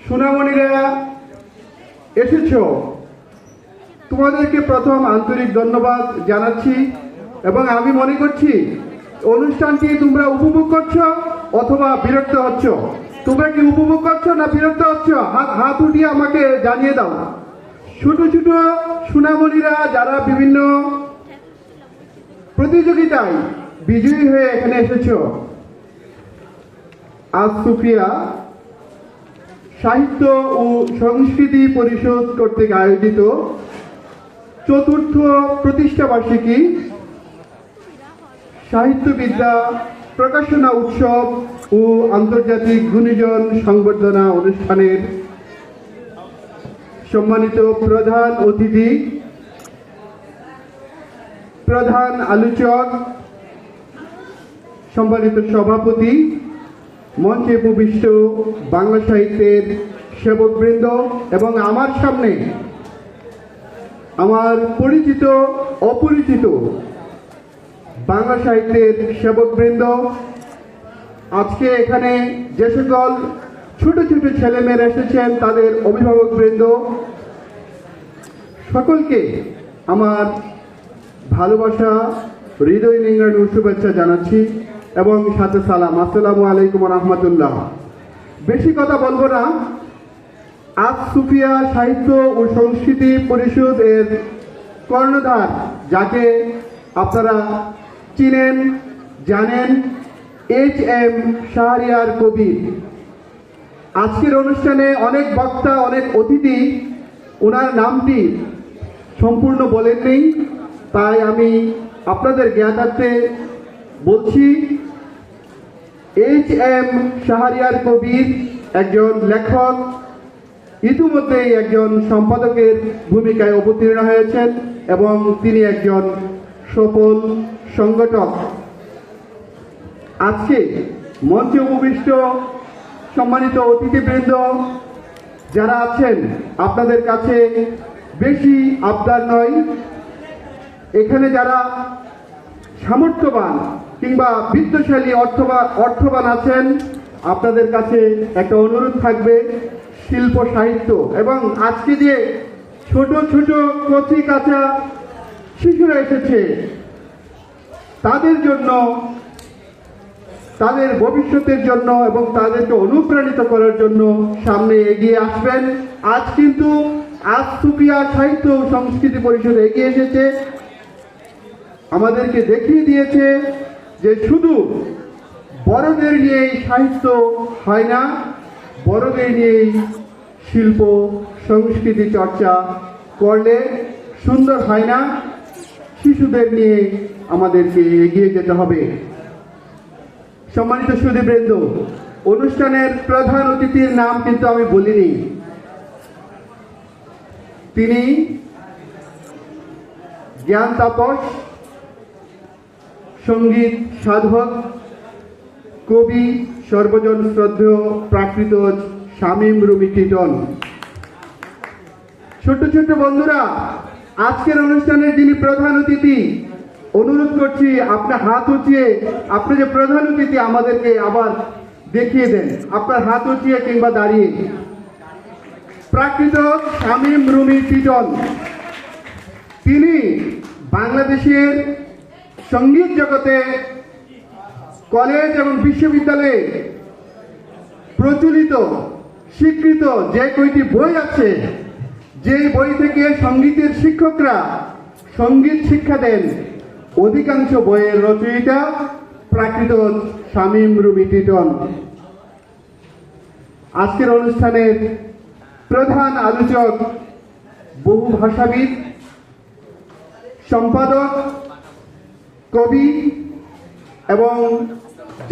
সোনামণিরা এসেছো, তোমাদেরকে প্রথম আন্তরিক ধন্যবাদ জানাচ্ছি এবং আমি মনে করছি অনুষ্ঠানটি তোমরা উপভোগ করছো অথবা বিরক্ত হচ্ছ। তোমরা কি উপভোগ করছো না বিরক্ত হচ্ছ? হাত উঠিয়ে আমাকে জানিয়ে দাও। ছোট ছোট সোনামণিরা যারা বিভিন্ন প্রতিযোগিতায় বিজয়ী হয়ে এখানে এসেছো, আজ সুফিয়া সাহিত্য ও সংস্কৃতি পরিষদ কর্তৃক আয়োজিত চতুর্থ প্রতিষ্ঠাবার্ষিকী সাহিত্যবিদ্যা প্রকাশনা উৎসব ও আন্তর্জাতিক গুণীজন সংবর্ধনা অনুষ্ঠানের সম্মানিত প্রধান অতিথি, প্রধান আলোচক, সম্মানিত সভাপতি, মঞ্চে উপবিষ্ট বাংলা সাহিত্যের সেবকবৃন্দ এবং আমার সামনে আমার পরিচিত অপরিচিত বাংলা সাহিত্যের সেবকবৃন্দ, আজকে এখানে যে সকল ছোট ছোট ছেলেমেয়েরা এসেছেন তাদের অভিভাবকবৃন্দ, সকলকে আমার ভালোবাসা, হৃদয় নিংড়ানো শুভেচ্ছা জানাচ্ছি এবং সাথে সালাম। আসসালামু আলাইকুম রহমতুল্লাহ। বেশি কথা বলবো না। আজ সুফিয়া সাহিত্য ও সংস্কৃতি পরিষদ এর কর্ণধার, যাকে আপনারা চিনেন জানেন, HM শাহরিয়ার কবির। আজকের অনুষ্ঠানে অনেক বক্তা, অনেক অতিথি ওনার নামটি সম্পূর্ণ বলেননি, তাই আমি আপনাদের জ্ঞাতার্থে বলছি। HM শাহরিয়ার কবির একজন লেখক, ইতিমধ্যেই একজন সম্পাদকের ভূমিকায় অবতীর্ণ হয়েছেন এবং তিনি একজন সফল সংগঠক। আজকে মঞ্চে উপবিষ্ট সম্মানিত অতিথিবৃন্দ যারা আছেন, আপনাদের কাছে বেশি আবদার নয়, এখানে যারা সামর্থ্যবান কিংবা বিত্তশালী অর্থবান আছেন, আপনাদের কাছে একটা অনুরোধ থাকবে, শিল্প সাহিত্য এবং আজকে যে ছোট ছোট কচি কাঁচা শিশুরা এসেছে তাদের জন্য, তাদের ভবিষ্যতের জন্য এবং তাদেরকে অনুপ্রাণিত করার জন্য সামনে এগিয়ে আসবেন। আজ সুফিয়া সাহিত্য ও সংস্কৃতি পরিষদ এগিয়ে এসেছে, আমাদেরকে দেখিয়ে দিয়েছে যে শুধু বড়দের নিয়েই সাহিত্য হয় না, বড়দের নিয়েই শিল্প সংস্কৃতি চর্চা করলে সুন্দর হয় না, শিশুদের নিয়ে আমাদেরকে এগিয়ে যেতে হবে। সম্মানিত সুধীবৃন্দ, অনুষ্ঠানের প্রধান অতিথির নাম কিন্তু আমি বলিনি। তিনি জ্ঞান তাপস, সঙ্গীত সাধক, কবি, সর্বজন শ্রদ্ধেয় প্রাকৃত শামীম রুমি টিটন। ছোট ছোট বন্ধুরা, আজকের অনুষ্ঠানের যিনি প্রধান অতিথি, অনুরোধ করছি আপনার হাত উঠিয়ে, আপনি যে প্রধান অতিথি আমাদেরকে আবার দেখিয়ে দেন, আপনার হাত উঠিয়ে কিংবা দাঁড়িয়ে। প্রাকৃত শামীম রুমি টিটন, তিনি বাংলাদেশের সঙ্গীত জগতে কলেজ এবং বিশ্ববিদ্যালয়ে প্রচলিত স্বীকৃত যে কয়টি বই আছে, যে বই থেকে সঙ্গীতের শিক্ষকরা সঙ্গীত শিক্ষা দেন, অধিকাংশ বইয়ের রচয়িতা প্রাকৃত শামীম রুমি টিটন। আজকের অনুষ্ঠানের প্রধান আলোচক, বহু ভাষাবিদ, সম্পাদক, কবি এবং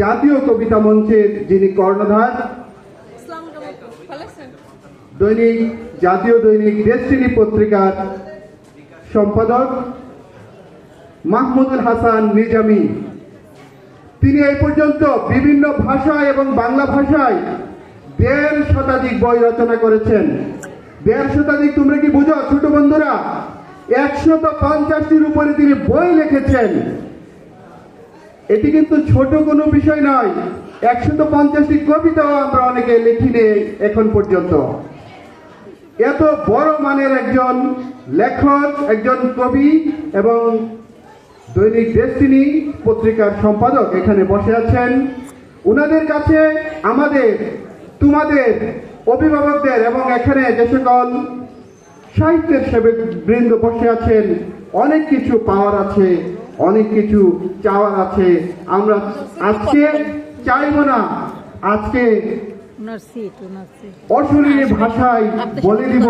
জাতীয় কবিতা মঞ্চের যিনি কর্ণধার, জাতীয় দৈনিক ডেস্টিনি পত্রিকার সম্পাদক মাহমুদুল হাসান নিজামী। তিনি এই পর্যন্ত বিভিন্ন ভাষায় এবং বাংলা ভাষায় ১.৫ শতাধিক বই রচনা করেছেন। ১.৫ শতাধিক তোমরা কি বুঝো ছোট বন্ধুরা? ১৫০টির উপরে তিনি বই লিখেছেন। এটি কিন্তু ছোট কোনো বিষয় নয়। 150টি কবিতাও আমরা অনেকে লিখিনি এখন পর্যন্ত। এত বড় মানের একজন লেখক, একজন কবি এবং দৈনিক ডেস্টিনি পত্রিকার সম্পাদক এখানে বসে আছেন। উনাদের কাছে আমাদের, তোমাদের, অভিভাবকদের এবং এখানে যে সকল সাহিত্যের সেবক বৃন্দ বসে আছেন, অনেক কিছু পাওয়ার আছে, অনেক কিছু চাওয়ার আছে। আমরা আজকে চাইব না, আজকে অশরীরী ভাষায় বলে দিব